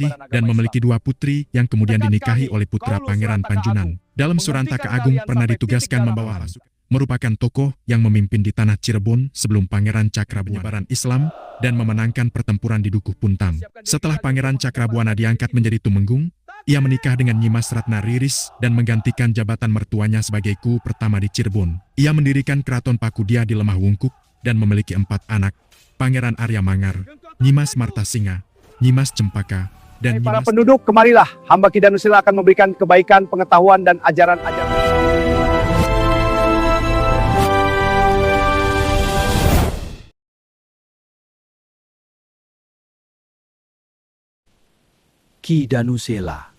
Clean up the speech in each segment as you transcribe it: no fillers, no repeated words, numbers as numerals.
dan memiliki dua putri yang kemudian dinikahi oleh putra Pangeran Panjunan. Dalam Surantaka Agung pernah ditugaskan membawa pasukan. Merupakan tokoh yang memimpin di tanah Cirebon sebelum Pangeran Cakrabuana penyebaran Islam dan memenangkan pertempuran di Dukuh Puntang. Setelah Pangeran Cakrabuana diangkat menjadi tumenggung, ia menikah dengan Nyimas Ratna Riris dan menggantikan jabatan mertuanya sebagai ku pertama di Cirebon. Ia mendirikan Keraton Pakudia di Lemah Wungkuk dan memiliki 4 anak, Pangeran Arya Mangar, Nyimas Marta Singa, Nyimas Cempaka, dan Para Nyimas... penduduk, kemarilah hamba Ki Danusila akan memberikan kebaikan, pengetahuan, dan ajaran-ajaran. Ki Danusila.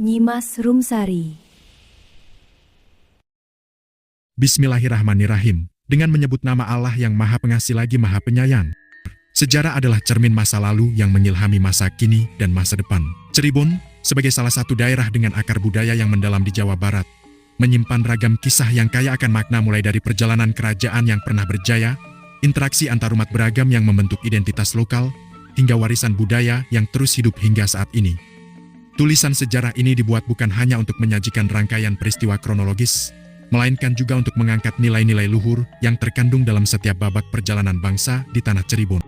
Nyimas Rumsari. Bismillahirrahmanirrahim. Dengan menyebut nama Allah yang Maha Pengasih lagi Maha Penyayang. Sejarah adalah cermin masa lalu yang mengilhami masa kini dan masa depan. Cirebon, sebagai salah satu daerah dengan akar budaya yang mendalam di Jawa Barat, menyimpan ragam kisah yang kaya akan makna mulai dari perjalanan kerajaan yang pernah berjaya, interaksi antarumat beragam yang membentuk identitas lokal, hingga warisan budaya yang terus hidup hingga saat ini. Tulisan sejarah ini dibuat bukan hanya untuk menyajikan rangkaian peristiwa kronologis, melainkan juga untuk mengangkat nilai-nilai luhur yang terkandung dalam setiap babak perjalanan bangsa di tanah Cirebon.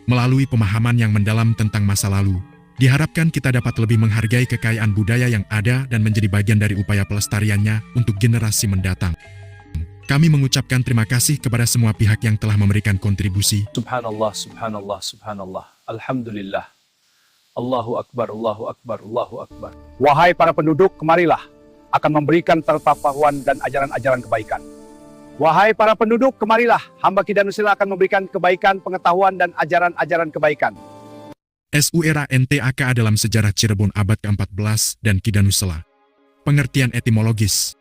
Melalui pemahaman yang mendalam tentang masa lalu, diharapkan kita dapat lebih menghargai kekayaan budaya yang ada dan menjadi bagian dari upaya pelestariannya untuk generasi mendatang. Kami mengucapkan terima kasih kepada semua pihak yang telah memberikan kontribusi. Subhanallah, subhanallah, subhanallah. Alhamdulillah. Allahu Akbar, Allahu Akbar, Allahu Akbar. Wahai para penduduk, kemarilah akan memberikan pengetahuan dan ajaran-ajaran kebaikan. Wahai para penduduk, kemarilah hamba Ki Danusila akan memberikan kebaikan, pengetahuan, dan ajaran-ajaran kebaikan. SURANTAK dalam sejarah Cirebon abad ke-14 dan Ki Danusila. Pengertian etimologis.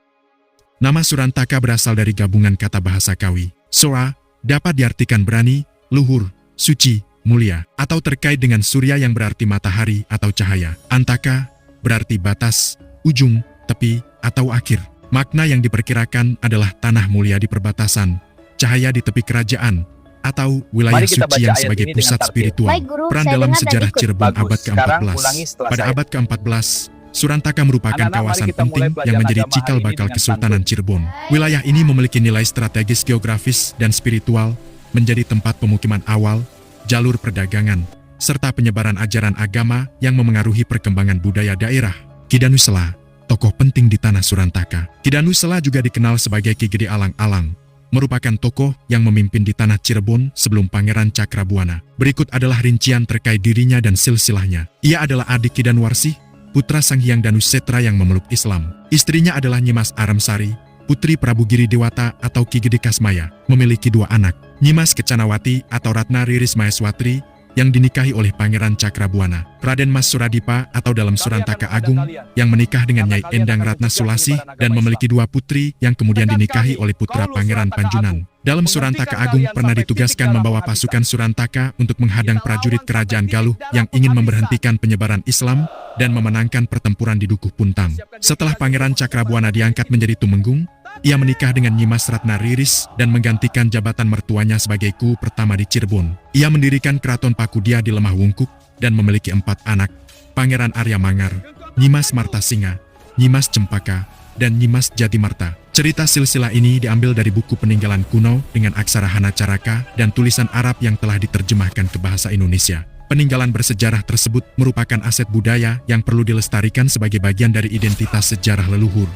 Nama Surantaka berasal dari gabungan kata bahasa Kawi. Sora dapat diartikan berani, luhur, suci, mulia, atau terkait dengan surya yang berarti matahari atau cahaya. Antaka berarti batas, ujung, tepi, atau akhir. Makna yang diperkirakan adalah tanah mulia di perbatasan, cahaya di tepi kerajaan, atau wilayah suci yang sebagai pusat spiritual. Peran dalam sejarah Cirebon abad ke-14. Pada abad ke-14, Surantaka merupakan kawasan penting yang menjadi cikal bakal Kesultanan Cirebon. Wilayah ini memiliki nilai strategis geografis dan spiritual, menjadi tempat pemukiman awal, jalur perdagangan, serta penyebaran ajaran agama yang memengaruhi perkembangan budaya daerah. Ki Danusila, tokoh penting di tanah Surantaka. Ki Danusila juga dikenal sebagai Ki Gede Alang-Alang, merupakan tokoh yang memimpin di tanah Cirebon sebelum Pangeran Cakrabuana. Berikut adalah rincian terkait dirinya dan silsilahnya. Ia adalah adik Ki Danwarsih, putra Sang Hyang Danusetra yang memeluk Islam. Istrinya adalah Nyimas Aramsari, putri Prabu Giri Dewata atau Ki Gede Kasmaya, memiliki 2 anak. Nyimas Kecanawati atau Ratna Riris Maheswatri, yang dinikahi oleh Pangeran Cakrabuana. Raden Mas Suradipa atau dalam Surantaka Agung yang menikah dengan Nyai Endang Ratna Sulasih dan memiliki 2 putri yang kemudian dinikahi oleh putra Pangeran Panjunan. Dalam Surantaka Agung pernah ditugaskan membawa pasukan Surantaka untuk menghadang prajurit kerajaan Galuh yang ingin memberhentikan penyebaran Islam dan memenangkan pertempuran di Dukuh Puntang. Setelah Pangeran Cakrabuana diangkat menjadi tumenggung, ia menikah dengan Nyimas Ratna Riris dan menggantikan jabatan mertuanya sebagai ku pertama di Cirebon. Ia mendirikan Keraton Pakudia di Lemah Wungkuk dan memiliki 4 anak, Pangeran Arya Mangar, Nyimas Marta Singa, Nyimas Cempaka, dan Nyimas Jatimarta. Cerita silsilah ini diambil dari buku peninggalan kuno dengan aksara Hanacaraka dan tulisan Arab yang telah diterjemahkan ke bahasa Indonesia. Peninggalan bersejarah tersebut merupakan aset budaya yang perlu dilestarikan sebagai bagian dari identitas sejarah leluhur.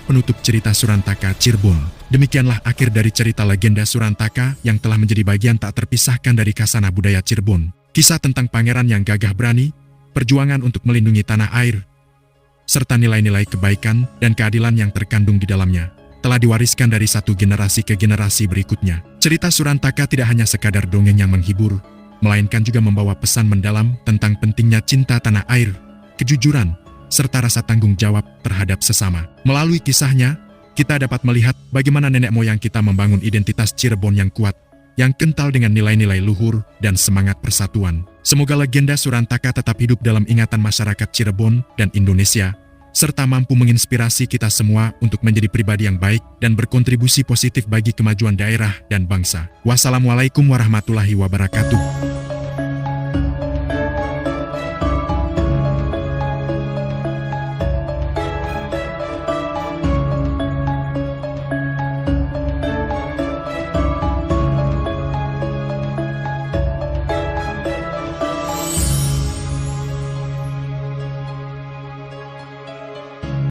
Penutup cerita Surantaka Cirebon. Demikianlah akhir dari cerita legenda Surantaka yang telah menjadi bagian tak terpisahkan dari khasanah budaya Cirebon. Kisah tentang pangeran yang gagah berani, perjuangan untuk melindungi tanah air, serta nilai-nilai kebaikan dan keadilan yang terkandung di dalamnya, telah diwariskan dari satu generasi ke generasi berikutnya. Cerita Surantaka tidak hanya sekadar dongeng yang menghibur, melainkan juga membawa pesan mendalam tentang pentingnya cinta tanah air, kejujuran, serta rasa tanggung jawab terhadap sesama. Melalui kisahnya, kita dapat melihat bagaimana nenek moyang kita membangun identitas Cirebon yang kuat, yang kental dengan nilai-nilai luhur dan semangat persatuan. Semoga legenda Surantaka tetap hidup dalam ingatan masyarakat Cirebon dan Indonesia, serta mampu menginspirasi kita semua untuk menjadi pribadi yang baik dan berkontribusi positif bagi kemajuan daerah dan bangsa. Wassalamualaikum warahmatullahi wabarakatuh.